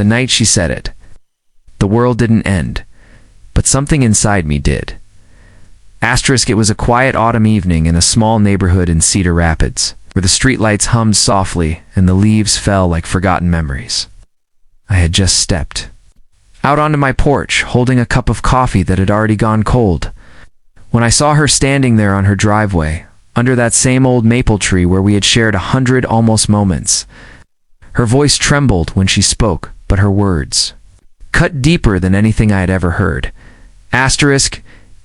The night she said it, the world didn't end, but something inside me did. Asterisk, it was a quiet autumn evening in a small neighborhood in Cedar Rapids, where the streetlights hummed softly and the leaves fell like forgotten memories. I had just stepped out onto my porch, holding a cup of coffee that had already gone cold, when I saw her standing there on her driveway, under that same old maple tree where we had shared 100 almost moments. Her voice trembled when she spoke, but her words cut deeper than anything I had ever heard. Asterisk,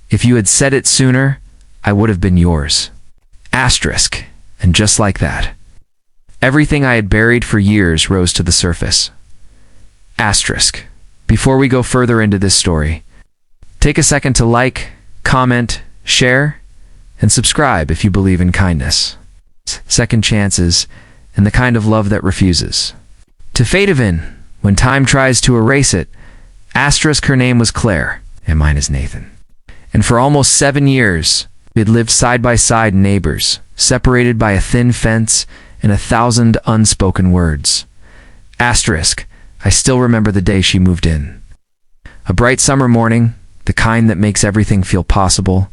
if you had said it sooner, I would have been yours. Asterisk, and just like that, everything I had buried for years rose to the surface. Asterisk, before we go further into this story, take a second to like, comment, share, and subscribe if you believe in kindness, second chances, and the kind of love that refuses to fade in when time tries to erase it. Asterisk, her name was Claire, and mine is Nathan. And for almost 7 years, we had lived side by side, neighbors, separated by a thin fence and 1,000 unspoken words. Asterisk, I still remember the day she moved in. A bright summer morning, the kind that makes everything feel possible.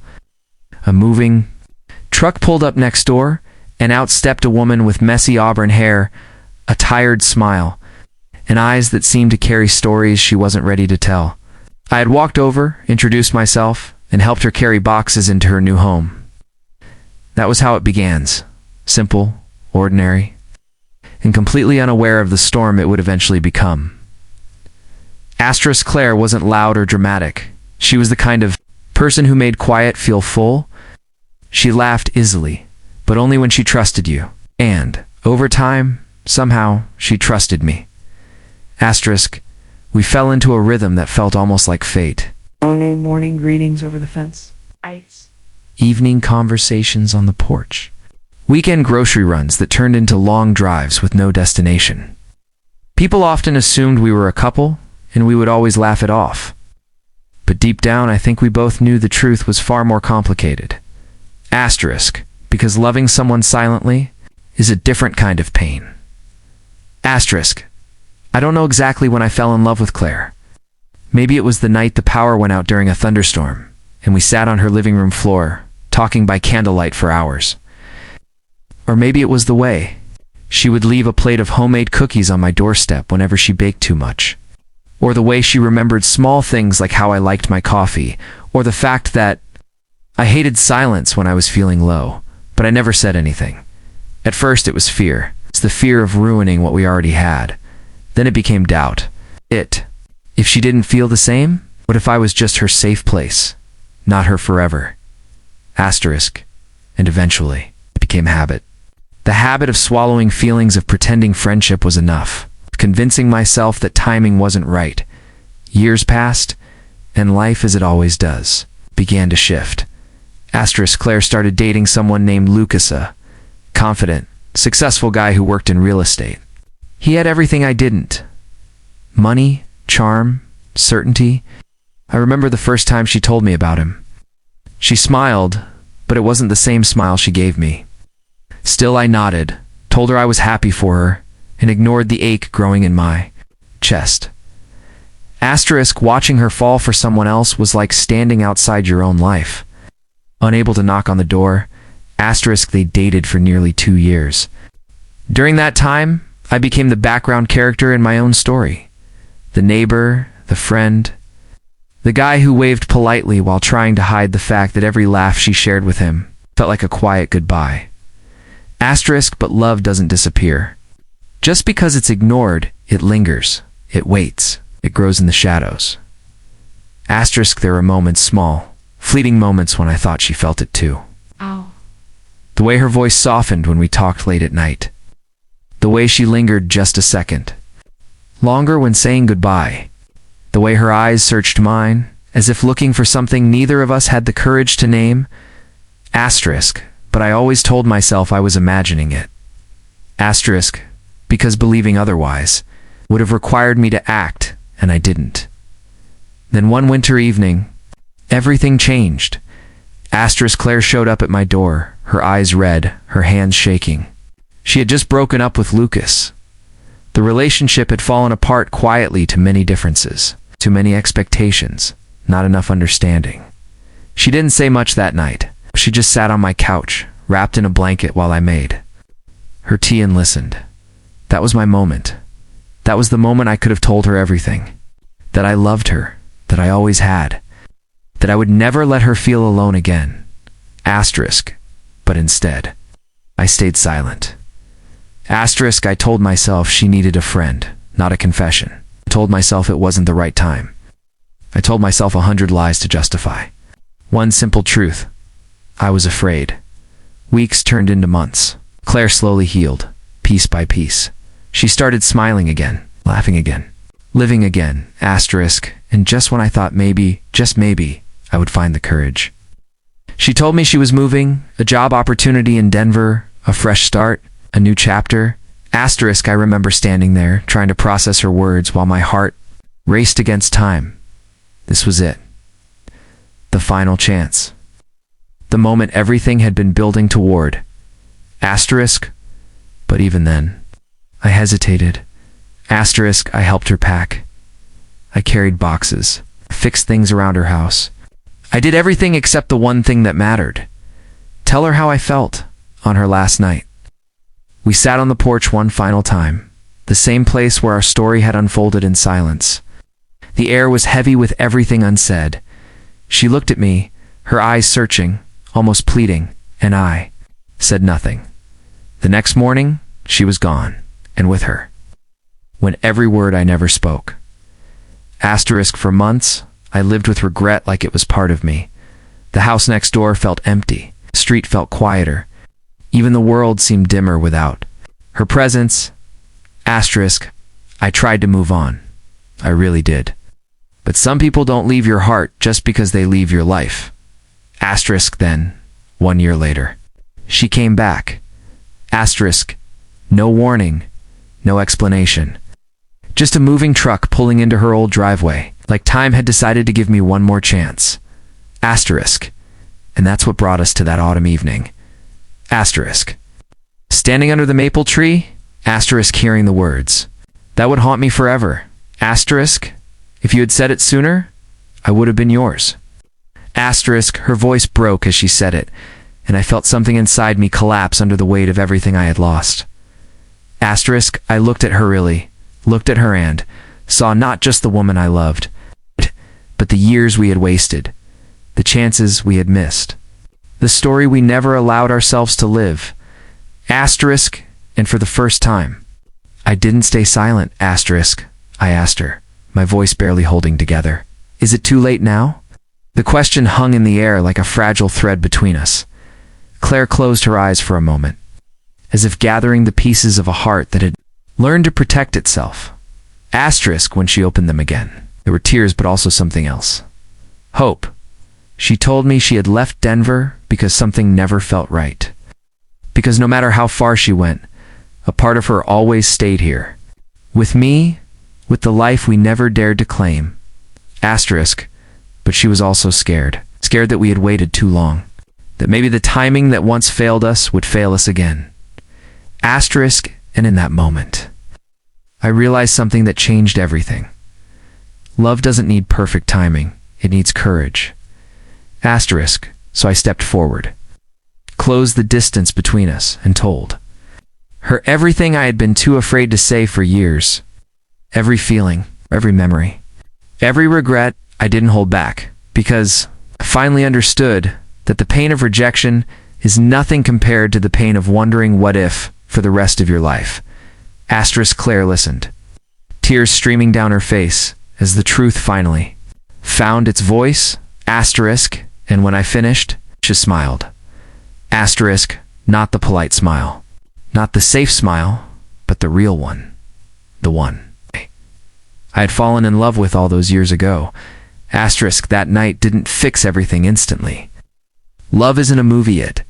A moving truck pulled up next door, and out stepped a woman with messy auburn hair, a tired smile, and eyes that seemed to carry stories she wasn't ready to tell. I had walked over, introduced myself, and helped her carry boxes into her new home. That was how it began. Simple, ordinary, and completely unaware of the storm it would eventually become. Asterisk, Claire wasn't loud or dramatic. She was the kind of person who made quiet feel full. She laughed easily, but only when she trusted you. And, over time, somehow, she trusted me. Asterisk, we fell into a rhythm that felt almost like fate. Morning greetings over the fence. Ice. Evening conversations on the porch. Weekend grocery runs that turned into long drives with no destination. People often assumed we were a couple, and we would always laugh it off. But deep down, I think we both knew the truth was far more complicated. Asterisk, because loving someone silently is a different kind of pain. Asterisk, I don't know exactly when I fell in love with Claire. Maybe it was the night the power went out during a thunderstorm, and we sat on her living room floor, talking by candlelight for hours. Or maybe it was the way she would leave a plate of homemade cookies on my doorstep whenever she baked too much. Or the way she remembered small things like how I liked my coffee, or the fact that I hated silence when I was feeling low, but I never said anything. At first it was fear. It's the fear of ruining what we already had. Then it became doubt. If she didn't feel the same, what if I was just her safe place, not her forever? Asterisk, and eventually, it became habit. The habit of swallowing feelings, of pretending friendship was enough, of convincing myself that timing wasn't right. Years passed, and life, as it always does, began to shift. Asterisk, Claire started dating someone named Lucas, a confident, successful guy who worked in real estate. He had everything I didn't. Money, charm, certainty. I remember the first time she told me about him. She smiled, but it wasn't the same smile she gave me. Still, I nodded, told her I was happy for her, and ignored the ache growing in my chest. Asterisk, watching her fall for someone else was like standing outside your own life. Unable to knock on the door. Asterisk, they dated for nearly 2 years. During that time, I became the background character in my own story. The neighbor, the friend, the guy who waved politely while trying to hide the fact that every laugh she shared with him felt like a quiet goodbye. Asterisk, but love doesn't disappear. Just because it's ignored, it lingers, it waits, it grows in the shadows. Asterisk, there were moments, small, fleeting moments when I thought she felt it too. Ow. The way her voice softened when we talked late at night. The way she lingered just a second. Longer when saying goodbye. The way her eyes searched mine, as if looking for something neither of us had the courage to name. Asterisk, but I always told myself I was imagining it. Asterisk, because believing otherwise would have required me to act, and I didn't. Then one winter evening, everything changed. Asterisk, Claire showed up at my door, her eyes red, her hands shaking. She had just broken up with Lucas. The relationship had fallen apart quietly to many differences, too many expectations, not enough understanding. She didn't say much that night. She just sat on my couch, wrapped in a blanket while I made her tea and listened. That was my moment. That was the moment I could have told her everything. That I loved her, that I always had, that I would never let her feel alone again. Asterisk. But instead, I stayed silent. Asterisk, I told myself she needed a friend, not a confession. I told myself it wasn't the right time. I told myself 100 lies to justify one simple truth. I was afraid. Weeks turned into months. Claire slowly healed, piece by piece. She started smiling again, laughing again, living again, asterisk, and just when I thought maybe, just maybe, I would find the courage. She told me she was moving, a job opportunity in Denver, a fresh start, a new chapter. Asterisk, I remember standing there, trying to process her words while my heart raced against time. This was it. The final chance. The moment everything had been building toward. Asterisk, but even then, I hesitated. Asterisk, I helped her pack. I carried boxes, fixed things around her house. I did everything except the one thing that mattered. Tell her how I felt on her last night. We sat on the porch one final time, the same place where our story had unfolded in silence. The air was heavy with everything unsaid. She looked at me, her eyes searching, almost pleading, and I said nothing. The next morning, she was gone, and with her went every word I never spoke. Asterisk, for months, I lived with regret like it was part of me. The house next door felt empty. The street felt quieter. Even the world seemed dimmer without her presence. Asterisk, I tried to move on. I really did. But some people don't leave your heart just because they leave your life. Asterisk, then, 1 year later, she came back. Asterisk, no warning, no explanation. Just a moving truck pulling into her old driveway, like time had decided to give me one more chance. Asterisk. And that's what brought us to that autumn evening. Asterisk. Standing under the maple tree, asterisk, hearing the words. That would haunt me forever. Asterisk. If you had said it sooner, I would have been yours. Asterisk, her voice broke as she said it, and I felt something inside me collapse under the weight of everything I had lost. Asterisk, I looked at her really, looked at her and saw not just the woman I loved, but the years we had wasted, the chances we had missed, the story we never allowed ourselves to live. Asterisk, and for the first time, I didn't stay silent. Asterisk, I asked her, my voice barely holding together. Is it too late now? The question hung in the air like a fragile thread between us. Claire closed her eyes for a moment, as if gathering the pieces of a heart that had learned to protect itself. Asterisk, when she opened them again, there were tears but also something else. Hope. She told me she had left Denver because something never felt right. Because no matter how far she went, a part of her always stayed here. With me, with the life we never dared to claim. Asterisk, but she was also scared. Scared that we had waited too long. That maybe the timing that once failed us would fail us again. Asterisk, and in that moment, I realized something that changed everything. Love doesn't need perfect timing. It needs courage. Asterisk, so I stepped forward, closed the distance between us, and told her everything I had been too afraid to say for years. Every feeling, every memory, every regret I didn't hold back, because I finally understood that the pain of rejection is nothing compared to the pain of wondering what if for the rest of your life. Asterisk, Claire listened, tears streaming down her face as the truth finally found its voice. Asterisk, and when I finished, she smiled. Asterisk, not the polite smile, not the safe smile, but the real one. The one I had fallen in love with all those years ago. Asterisk, that night didn't fix everything instantly. Love isn't a movie. It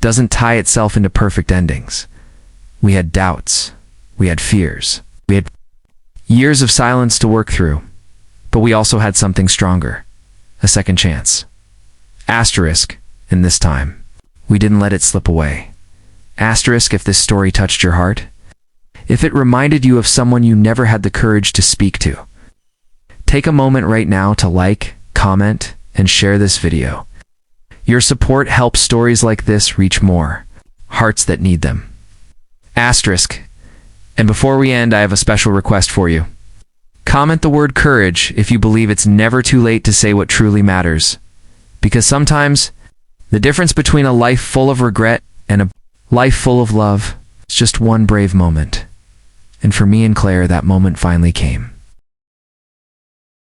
doesn't tie itself into perfect endings. We had doubts. We had fears. We had years of silence to work through. But we also had something stronger. A second chance. Asterisk, and this time, we didn't let it slip away. Asterisk, if this story touched your heart, if it reminded you of someone you never had the courage to speak to. Take a moment right now to like, comment, and share this video. Your support helps stories like this reach more hearts that need them. Asterisk. And before we end, I have a special request for you. Comment the word courage if you believe it's never too late to say what truly matters. Because sometimes, the difference between a life full of regret and a life full of love is just one brave moment. And for me and Claire, that moment finally came.